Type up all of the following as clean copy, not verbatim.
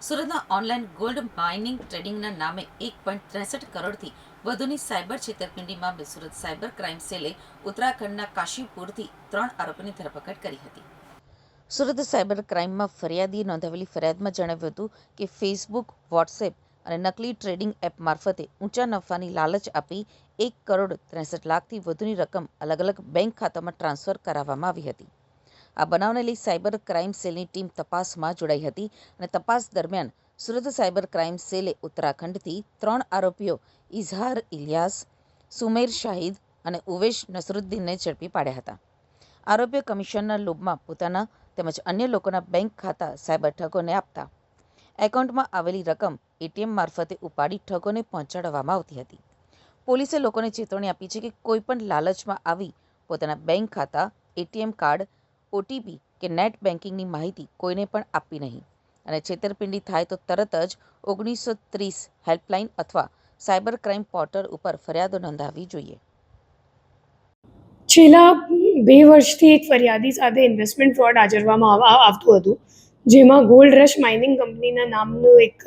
સુરતના online gold mining ટ્રેડિંગના નામે 1.63 કરોડથી વધુની સાયબર છેતરપિંડી મામલે સુરત સાયબર ક્રાઇમ સેલે ઉત્તરાખંડના કાશીપુરથી 3 આરોપીની ધરપકડ કરી હતી. સુરત સાયબર ક્રાઇમમાં ફરિયાદીએ નોંધાવેલી ફરિયાદમાં જણાવ્યું હતું કે ફેસબુક, વોટ્સએપ અને નકલી ટ્રેડિંગ એપ મારફતે ઊંચા નફાની લાલચ આપી 1,63,00,000થી વધુની રકમ અલગ અલગ બેંક ખાતામાં ટ્રાન્સફર કરાવવામાં આવી હતી. આ બનાવને લઈ સાયબર ક્રાઇમ સેલની ટીમ તપાસમાં જોડાઈ હતી અને તપાસ દરમિયાન સુરત સાયબર ક્રાઇમ સેલે ઉત્તરાખંડથી 3 આરોપીઓ ઇઝહાર ઇલિયાસ, સુમેર શાહિદ અને ઉવેશ નસરુદ્દીનને ઝડપી પાડ્યા હતા. આરોપીઓ કમિશનના લોભમાં પોતાના તેમજ અન્ય લોકોના બેંક ખાતા સાયબર ઠગોને આપતા. એકાઉન્ટમાં આવેલી રકમ એટીએમ મારફતે ઉપાડી ઠગોને પહોંચાડવામાં આવતી હતી. પોલીસે લોકોને ચેતવણી આપી છે કે કોઈ પણ લાલચમાં આવી પોતાના બેંક ખાતા, એટીએમ કાર્ડ, ઓટીપી કે નેટ બેન્કિંગની માહિતી કોઈને પણ આપવી નહીં અને છેતરપિંડી થાય તો તરત જ 1930 હેલ્પલાઇન અથવા સાયબર ક્રાઇમ પોર્ટલ ઉપર ફરિયાદો નોંધાવવી જોઈએ. છેલ્લા 2 વર્ષથી એક ફરિયાદી સાથે ઇન્વેસ્ટમેન્ટ ફ્રોડ આચરવામાં આવતું હતું, જેમાં ગોલ્ડ રશ માઇનિંગ કંપનીના નામનું એક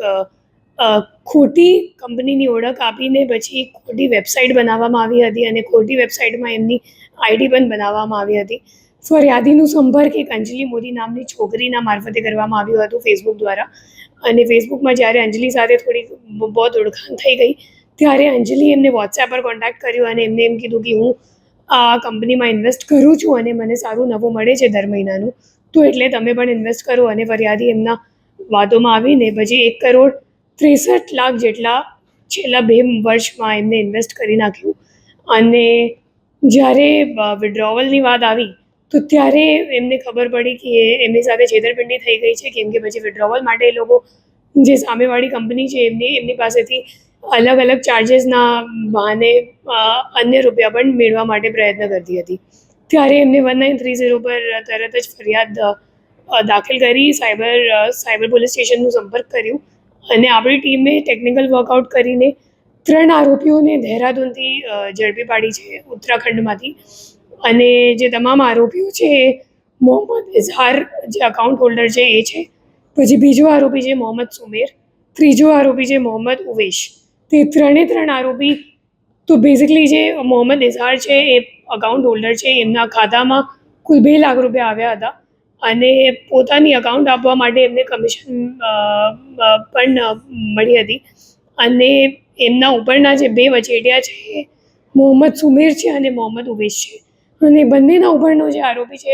ખોટી કંપનીની ઓળખ આપીને પછી ખોટી વેબસાઇટ બનાવવામાં આવી હતી અને ખોટી વેબસાઇટમાં એમની આઈડી પણ બનાવવામાં આવી હતી. ફરિયાદીનું સંપર્ક એક અંજલિ મોદી નામની છોકરીના મારફતે કરવામાં આવ્યું હતું ફેસબુક દ્વારા. અને ફેસબુકમાં જ્યારે અંજલિ સાથે થોડી બહુ ઓળખાણ થઈ ગઈ ત્યારે અંજલિ એમને વોટ્સએપ પર કોન્ટેક્ટ કર્યો અને એમને એમ કીધું કે હું આ કંપનીમાં ઇન્વેસ્ટ કરું છું અને મને સારું નફો મળે છે દર મહિનાનું, તો એટલે તમે પણ ઇન્વેસ્ટ કરો. અને ફરિયાદી એમના વાતોમાં આવીને પછી 1,63,00,000 જેટલા છેલ્લા 2 વર્ષમાં એમને ઇન્વેસ્ટ કરી નાખ્યું. અને જ્યારે વિડ્રોવલની વાત આવી તો ત્યારે એમને ખબર પડી કે એમની સાથે છેતરપિંડી થઈ ગઈ છે, કેમ કે પછી વિડ્રોવલ માટે એ લોકો જે સામેવાળી કંપની છે એમની પાસેથી અલગ અલગ ચાર્જિસના બહાને અન્ય રૂપિયા પણ મેળવવા માટે પ્રયત્ન કરતી હતી. ત્યારે એમને 1930 પર તરત જ ફરિયાદ દાખલ કરી સાયબર પોલીસ સ્ટેશનનો સંપર્ક કર્યું અને આપણી ટીમે ટેકનિકલ વર્કઆઉટ કરીને 3 આરોપીઓને દહેરાદૂનથી ઝડપી પાડી છે, ઉત્તરાખંડમાંથી. અને જે તમામ આરોપીઓ છે એ મોહમ્મદ ઇઝહાર જે અકાઉન્ટ હોલ્ડર છે એ છે, પછી બીજો આરોપી છે મોહમ્મદ સુમેર, ત્રીજો આરોપી છે મોહમ્મદ ઉવેશ. તે 3 આરોપી તો બેઝિકલી જે મોહમ્મદ ઇઝહાર છે એ અકાઉન્ટ હોલ્ડર છે, એમના ખાતામાં કુલ 2 લાખ રૂપિયા આવ્યા હતા અને પોતાની અકાઉન્ટ આપવા માટે એમને કમિશન પણ મળી હતી. અને એમના ઉપરના જે 2 વચેટિયા છે એ મોહમ્મદ સુમેર છે અને મોહમ્મદ ઉવેશ છે. અને બંનેના ઉપરનો જે આરોપી છે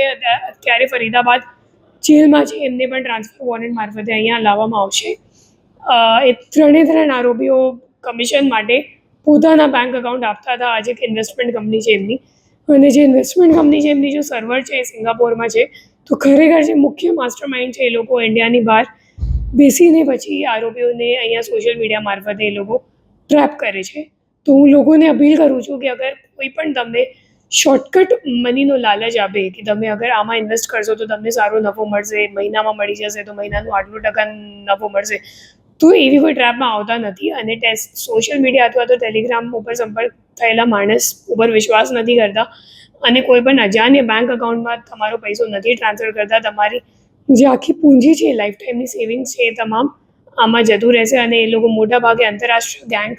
અત્યારે ફરીદાબાદ જેલમાં છે, એમને પણ ટ્રાન્સફર વોરંટ મારફતે અહીંયા લાવવામાં આવશે. એ 3 આરોપીઓ કમિશન માટે પોતાના બેંક એકાઉન્ટ આપતા હતા. આજે એક ઇન્વેસ્ટમેન્ટ કંપની છે એમની, અને જે ઇન્વેસ્ટમેન્ટ કંપની છે એમની જો સર્વર છે એ સિંગાપોરમાં છે. તો ખરેખર જે મુખ્ય માસ્ટર માઇન્ડ છે એ લોકો ઇન્ડિયાની બહાર બેસીને પછી આરોપીઓને અહીંયા સોશિયલ મીડિયા મારફતે એ લોકો ટ્રેપ કરે છે. તો હું લોકોને અપીલ કરું છું કે અગર કોઈ પણ તમને શોર્ટકટ મનીનો લાલચ આપે કે તમે અગર આમાં ઇન્વેસ્ટ કરશો તો તમને સારો નફો મળશે, મહિનામાં મળી જશે, તો મહિનાનું આટલું ટકા નફો મળશે, તો એવી કોઈ ટ્રેપમાં આવતા નથી. અને સોશિયલ મીડિયા અથવા તો ટેલિગ્રામ ઉપર સંપર્ક થયેલા માણસ ઉપર વિશ્વાસ નથી કરતા અને કોઈ પણ અજાણ્ય બેંક એકાઉન્ટમાં તમારો પૈસો નથી ટ્રાન્સફર કરતા. તમારી જે આખી પૂંજી છે, લાઈફ ટાઈમની સેવિંગ્સ છે, એ તમામ આમાં જતું રહેશે. અને એ લોકો મોટાભાગે આંતરરાષ્ટ્રીય ગેંગ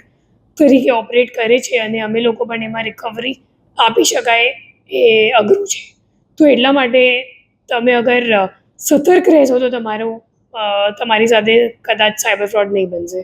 તરીકે ઓપરેટ કરે છે અને અમે લોકો પણ એમાં રિકવરી આપી શકાય એ અઘરું છે. તો એટલા માટે તમે અગર સતર્ક રહેશો તો તમારી સાથે કદાચ સાયબર ફ્રોડ નહીં બનશે.